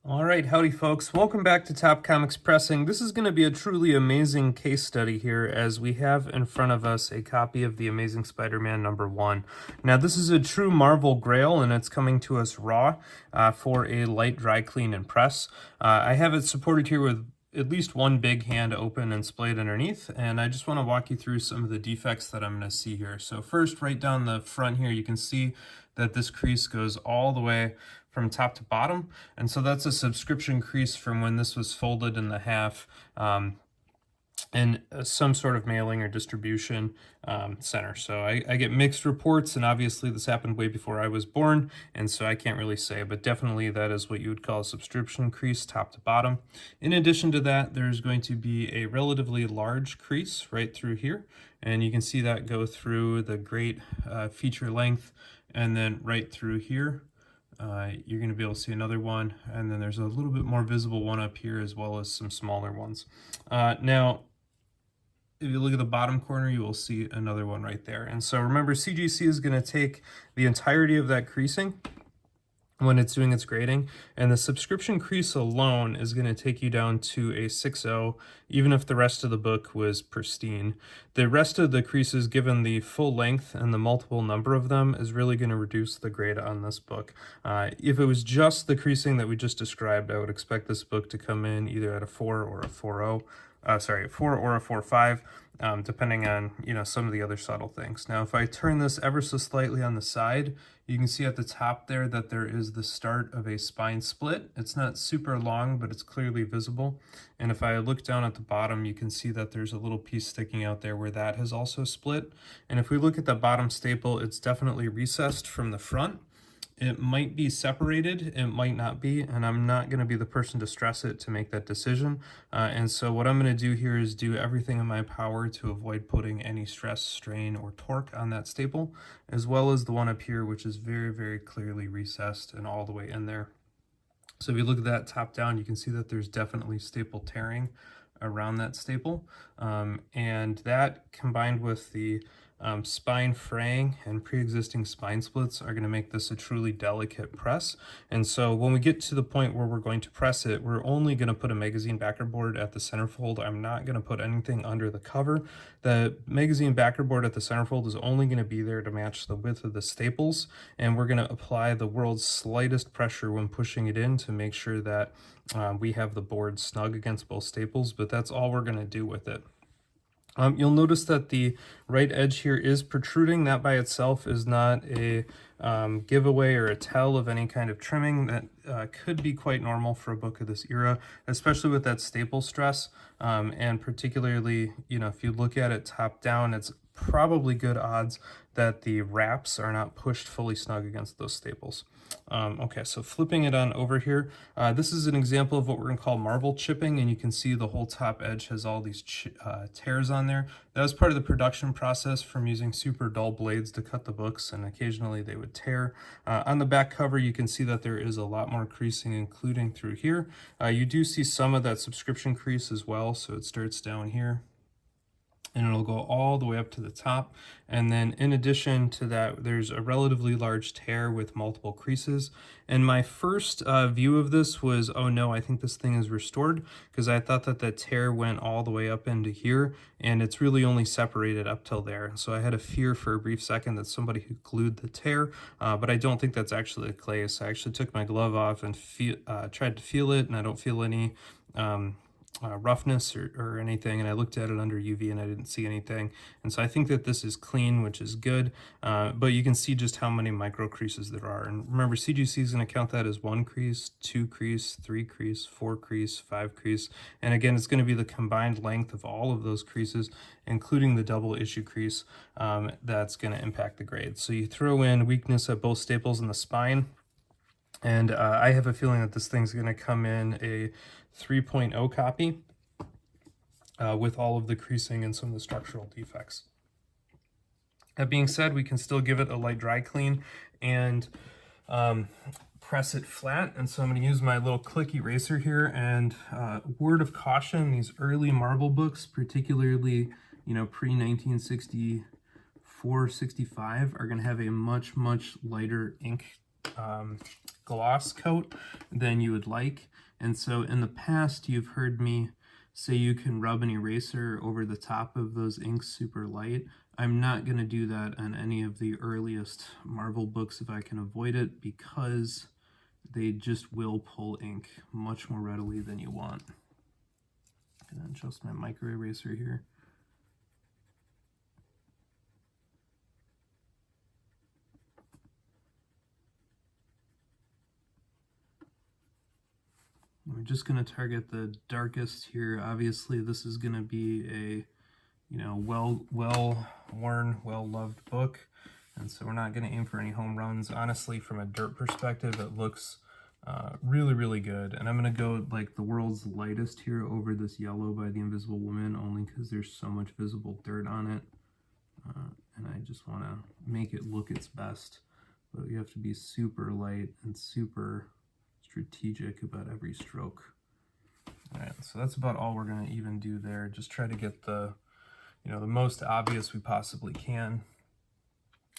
All right, howdy folks. Welcome back to Top Comics Pressing. This is going to be a truly amazing case study here as we have in front of us a copy of the Amazing Spider-Man #1. Now this is a true Marvel Grail and it's coming to us raw for a light dry clean and press. I have it supported here with at least one big hand open and splayed underneath, and I just want to walk you through some of the defects that I'm going to see here. So first, right down the front here, you can see that this crease goes all the way from top to bottom, and so that's a subscription crease from when this was folded in the half in some sort of mailing or distribution center. So I get mixed reports, and obviously this happened way before I was born, and so I can't really say, but definitely that is what you would call a subscription crease top to bottom. In addition to that, there's going to be a relatively large crease right through here, and you can see that go through the great feature length, and then right through here. You're going to be able to see another one, and then there's a little bit more visible one up here as well as some smaller ones. Now, if you look at the bottom corner, you will see another one right there. And so remember, CGC is going to take the entirety of that creasing when it's doing its grading, and the subscription crease alone is going to take you down to a 6.0, even if the rest of the book was pristine. The rest of the creases, given the full length and the multiple number of them, is really going to reduce the grade on this book. If it was just the creasing that we just described, I would expect this book to come in either at a 4 or a 4.0. A 4 or a 4.5, depending on, some of the other subtle things. Now, if I turn this ever so slightly on the side, you can see at the top there that there is the start of a spine split. It's not super long, but it's clearly visible. And if I look down at the bottom, you can see that there's a little piece sticking out there where that has also split. And if we look at the bottom staple, it's definitely recessed from the front. It might be separated, it might not be, and I'm not going to be the person to stress it to make that decision. And so what I'm going to do here is do everything in my power to avoid putting any stress, strain, or torque on that staple, as well as the one up here, which is very, very clearly recessed and all the way in there. So if you look at that top down, you can see that there's definitely staple tearing around that staple. And that combined with the spine fraying and pre-existing spine splits are going to make this a truly delicate press. And so when we get to the point where we're going to press it, we're only going to put a magazine backer board at the centerfold. I'm not going to put anything under the cover. The magazine backer board at the centerfold is only going to be there to match the width of the staples, and we're going to apply the world's slightest pressure when pushing it in to make sure that we have the board snug against both staples, but that's all we're going to do with it. You'll notice that the right edge here is protruding. That by itself is not a giveaway or a tell of any kind of trimming. That could be quite normal for a book of this era, especially with that staple stress. And particularly, if you look at it top down, it's probably good odds that the wraps are not pushed fully snug against those staples. Okay, so flipping it on over here, this is an example of what we're going to call marble chipping, and you can see the whole top edge has all these tears on there. That was part of the production process from using super dull blades to cut the books, and occasionally they would tear. On the back cover, you can see that there is a lot more creasing, including through here. You do see some of that subscription crease as well, so it starts down here, and it'll go all the way up to the top. And then in addition to that, there's a relatively large tear with multiple creases. And my first view of this was, oh no, I think this thing is restored, because I thought that tear went all the way up into here, and it's really only separated up till there. So I had a fear for a brief second that somebody had glued the tear, but I don't think that's actually the case. I actually took my glove off and tried to feel it, and I don't feel any roughness or anything, and I looked at it under UV and I didn't see anything. And so I think that this is clean, which is good, but you can see just how many micro creases there are. And remember, CGC is going to count that as 1 crease, 2 crease, 3 crease, 4 crease, 5 crease, and again, it's going to be the combined length of all of those creases, including the double issue crease, that's going to impact the grade. So you throw in weakness at both staples and the spine, and I have a feeling that this thing's going to come in a 3.0 copy with all of the creasing and some of the structural defects. That being said, we can still give it a light dry clean and press it flat. And so I'm going to use my little click eraser here. And word of caution, these early Marvel books, particularly pre-1964, 65, are going to have a much lighter ink gloss coat than you would like. And so in the past, you've heard me say you can rub an eraser over the top of those inks super light. I'm not going to do that on any of the earliest Marvel books if I can avoid it, because they just will pull ink much more readily than you want. I'm going to adjust my micro eraser here. We're just going to target the darkest here. Obviously, this is going to be a, you know, well-worn, well-loved book, and so we're not going to aim for any home runs. Honestly, from a dirt perspective, it looks really, really good. And I'm going to go like the world's lightest here over this yellow by The Invisible Woman, only because there's so much visible dirt on it, and I just want to make it look its best. But you have to be super light and super strategic about every stroke. All right, so that's about all we're going to even do there. Just try to get the, you know, the most obvious we possibly can.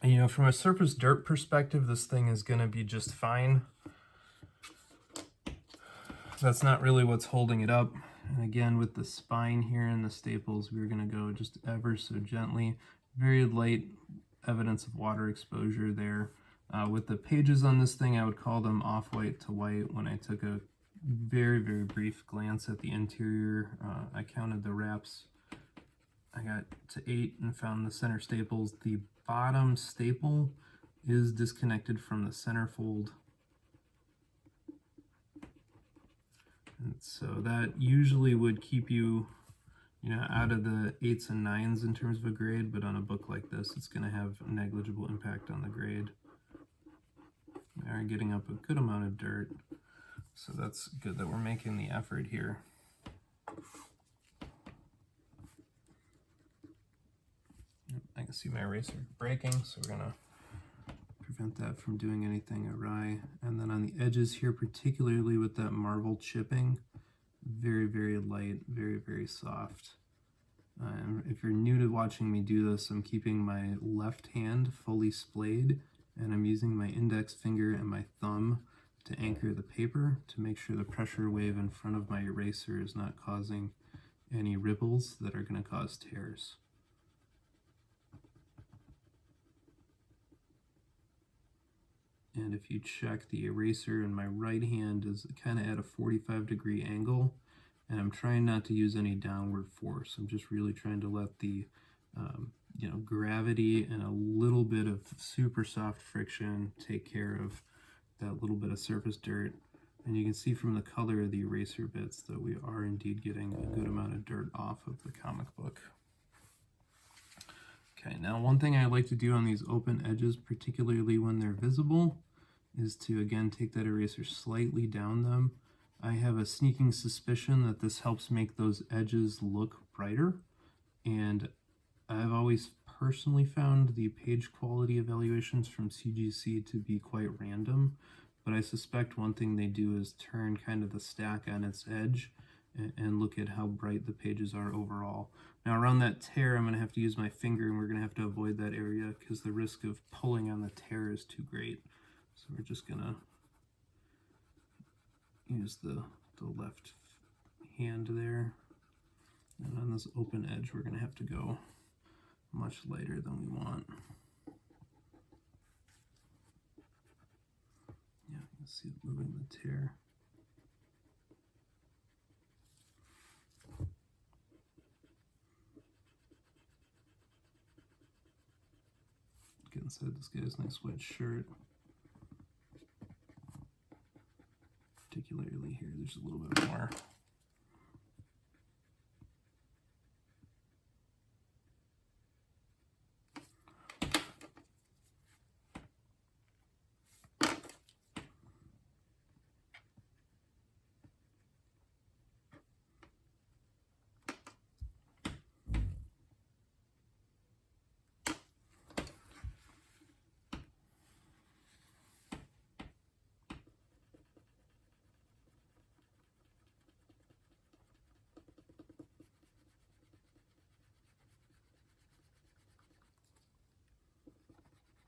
And, you know, from a surface dirt perspective, this thing is going to be just fine. That's not really what's holding it up. And again, with the spine here and the staples, we're going to go just ever so gently. Very light evidence of water exposure there. With the pages on this thing, I would call them off-white to white. When I took a very, very brief glance at the interior, I counted the wraps. I got to 8 and found the center staples. The bottom staple is disconnected from the center fold. And so that usually would keep you, you know, out of the 8s and 9s in terms of a grade, but on a book like this, it's going to have negligible impact on the grade. We are getting up a good amount of dirt, so that's good that we're making the effort here. I can see my eraser breaking, so we're going to prevent that from doing anything awry. And then on the edges here, particularly with that Marvel chipping, very, very light, very, very soft. If you're new to watching me do this, I'm keeping my left hand fully splayed, and I'm using my index finger and my thumb to anchor the paper to make sure the pressure wave in front of my eraser is not causing any ripples that are going to cause tears. And if you check, the eraser in my right hand is kind of at a 45-degree angle, and I'm trying not to use any downward force. I'm just really trying to let the you know, gravity and a little bit of super soft friction take care of that little bit of surface dirt. And you can see from the color of the eraser bits that we are indeed getting a good amount of dirt off of the comic book. Okay, now one thing I like to do on these open edges, particularly when they're visible, is to again take that eraser slightly down them. I have a sneaking suspicion that this helps make those edges look brighter, and I've always personally found the page quality evaluations from CGC to be quite random, but I suspect one thing they do is turn kind of the stack on its edge and look at how bright the pages are overall. Now around that tear, I'm going to have to use my finger, and we're going to have to avoid that area because the risk of pulling on the tear is too great. So we're just going to use the left hand there. And on this open edge, we're going to have to go much lighter than we want. Yeah, you can see it moving the tear. Get inside this guy's nice white shirt. Particularly here, there's a little bit more.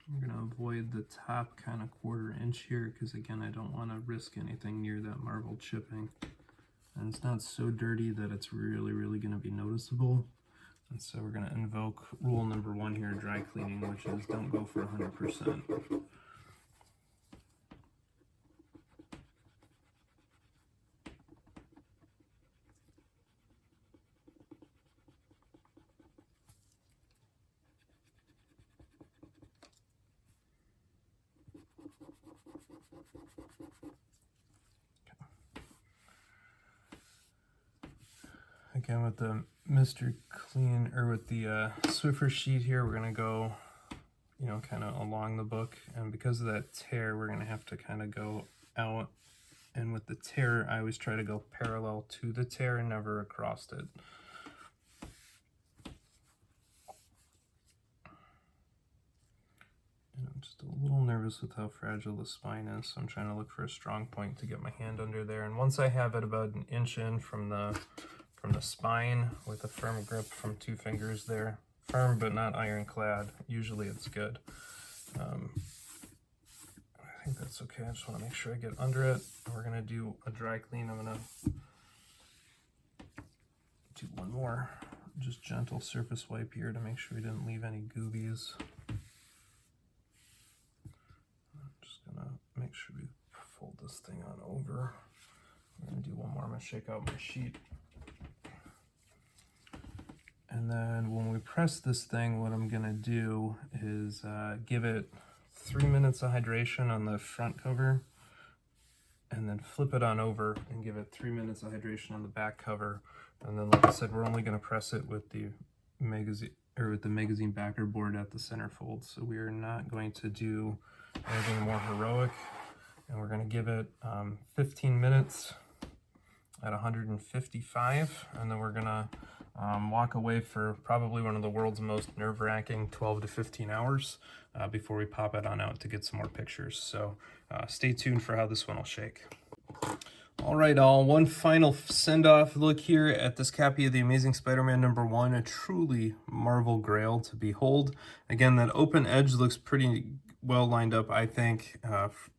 I'm going to avoid the top kind of 1/4 inch here because, again, I don't want to risk anything near that Marvel chipping. And it's not so dirty that it's really going to be noticeable. And so we're going to invoke rule number 1 here, dry cleaning, which is don't go for 100%. Again, with the Mr. Clean, or with the Swiffer sheet here, we're going to go, you know, kind of along the book. And because of that tear, we're going to have to kind of go out. And with the tear, I always try to go parallel to the tear and never across it. And I'm just a little nervous with how fragile the spine is, so I'm trying to look for a strong point to get my hand under there. And once I have it about an inch in from the spine with a firm grip from 2 fingers there, firm but not ironclad, usually it's good. I think that's okay. I just want to make sure I get under it. We're going to do a dry clean. I'm going to do one more just gentle surface wipe here to make sure we didn't leave any goobies. I'm just going to make sure we fold this thing on over. I'm going to do one more. I'm going to shake out my sheet. And then when we press this thing, what I'm going to do is give it 3 minutes of hydration on the front cover, and then flip it on over and give it 3 minutes of hydration on the back cover. And then, like I said, we're only going to press it with the magazine backer board at the center fold. So we are not going to do anything more heroic, and we're going to give it 15 minutes at 155, and then we're going to walk away for probably one of the world's most nerve-wracking 12 to 15 hours before we pop it on out to get some more pictures. So stay tuned for how this one will shake. All right, all. One final send-off look here at this copy of the Amazing Spider-Man #1, a truly Marvel Grail to behold. Again, that open edge looks pretty well lined up, I think.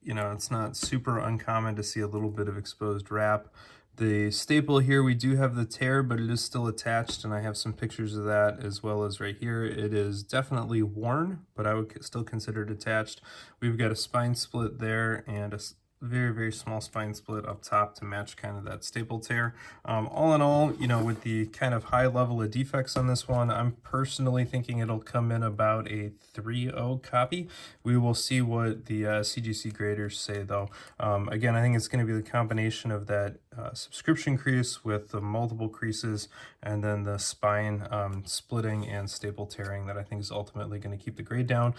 You know, it's not super uncommon to see a little bit of exposed wrap. The staple here, we do have the tear, but it is still attached, and I have some pictures of that, as well as right here. It is definitely worn, but I would still consider it attached. We've got a spine split there and a very small spine split up top to match kind of that staple tear. All in all, you know, with the kind of high level of defects on this one, I'm personally thinking it'll come in about a 3.0 copy. We will see what the CGC graders say, though. Again, I think it's going to be the combination of that subscription crease with the multiple creases, and then the spine splitting and staple tearing that I think is ultimately going to keep the grade down.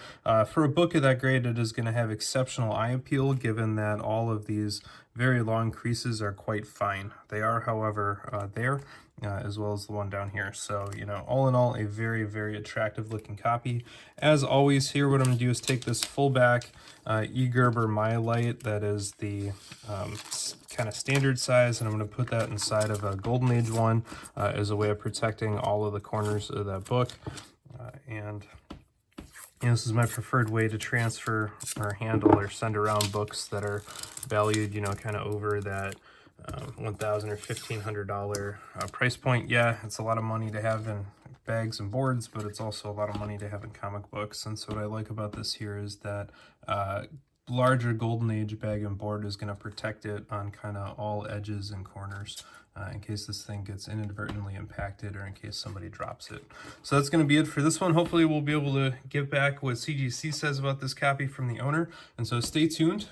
For a book of that grade, it is going to have exceptional eye appeal, given that all of these very long creases are quite fine. They are, however, there, as well as the one down here. So, you know, all in all, a very attractive looking copy. As always here, what I'm going to do is take this full back E-Gerber Mylight, that is the kind of standard size, and I'm going to put that inside of a Golden Age one as a way of protecting all of the corners of that book. And this is my preferred way to transfer or handle or send around books that are valued, you know, kind of over that $1,000 or $1,500 price point. Yeah, it's a lot of money to have in bags and boards, but it's also a lot of money to have in comic books. And so what I like about this here is that larger Golden Age bag and board is going to protect it on kind of all edges and corners in case this thing gets inadvertently impacted or in case somebody drops it. So that's going to be it for this one. Hopefully we'll be able to give back what CGC says about this copy from the owner. And so stay tuned.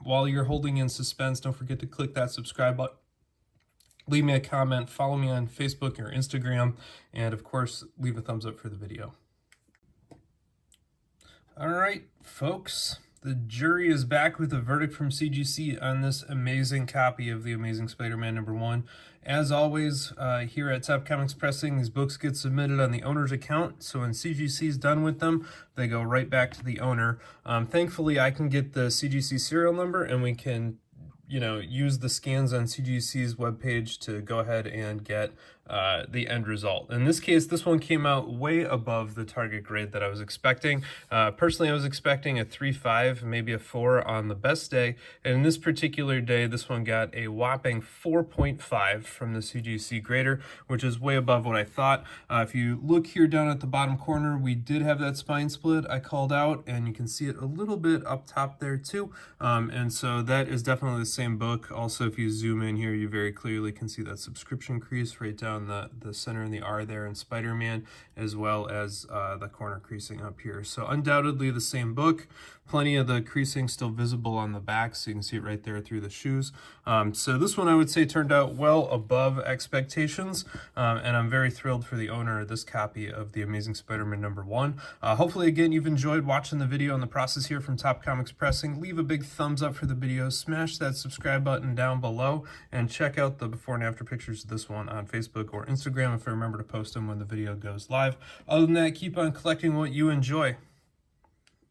While you're holding in suspense, don't forget to click that subscribe button. Leave me a comment, follow me on Facebook or Instagram, and of course, leave a thumbs up for the video. All right, folks. The jury is back with a verdict from CGC on this amazing copy of The Amazing Spider-Man #1. As always, here at Top Comics Pressing, these books get submitted on the owner's account, so when CGC is done with them, they go right back to the owner. Thankfully, I can get the CGC serial number, and we can use the scans on CGC's webpage to go ahead and get the end result. In this case, this one came out way above the target grade that I was expecting. Personally, I was expecting a 3.5, maybe a 4 on the best day, and in this particular day, this one got a whopping 4.5 from the CGC grader, which is way above what I thought. If you look here down at the bottom corner, we did have that spine split I called out, and you can see it a little bit up top there too, and so that is definitely the same book. Also, if you zoom in here, you very clearly can see that subscription crease right down the center in the R there in Spider-Man, as well as the corner creasing up here. So undoubtedly the same book. Plenty of the creasing still visible on the back, so you can see it right there through the shoes. So this one I would say turned out well above expectations, and I'm very thrilled for the owner of this copy of the Amazing Spider-Man #1. Hopefully, again, you've enjoyed watching the video on the process here from Top Comics Pressing. Leave a big thumbs up for the video, smash that subscribe button down below, and check out the before and after pictures of this one on Facebook or Instagram if I remember to post them when the video goes live. Other than that, keep on collecting what you enjoy.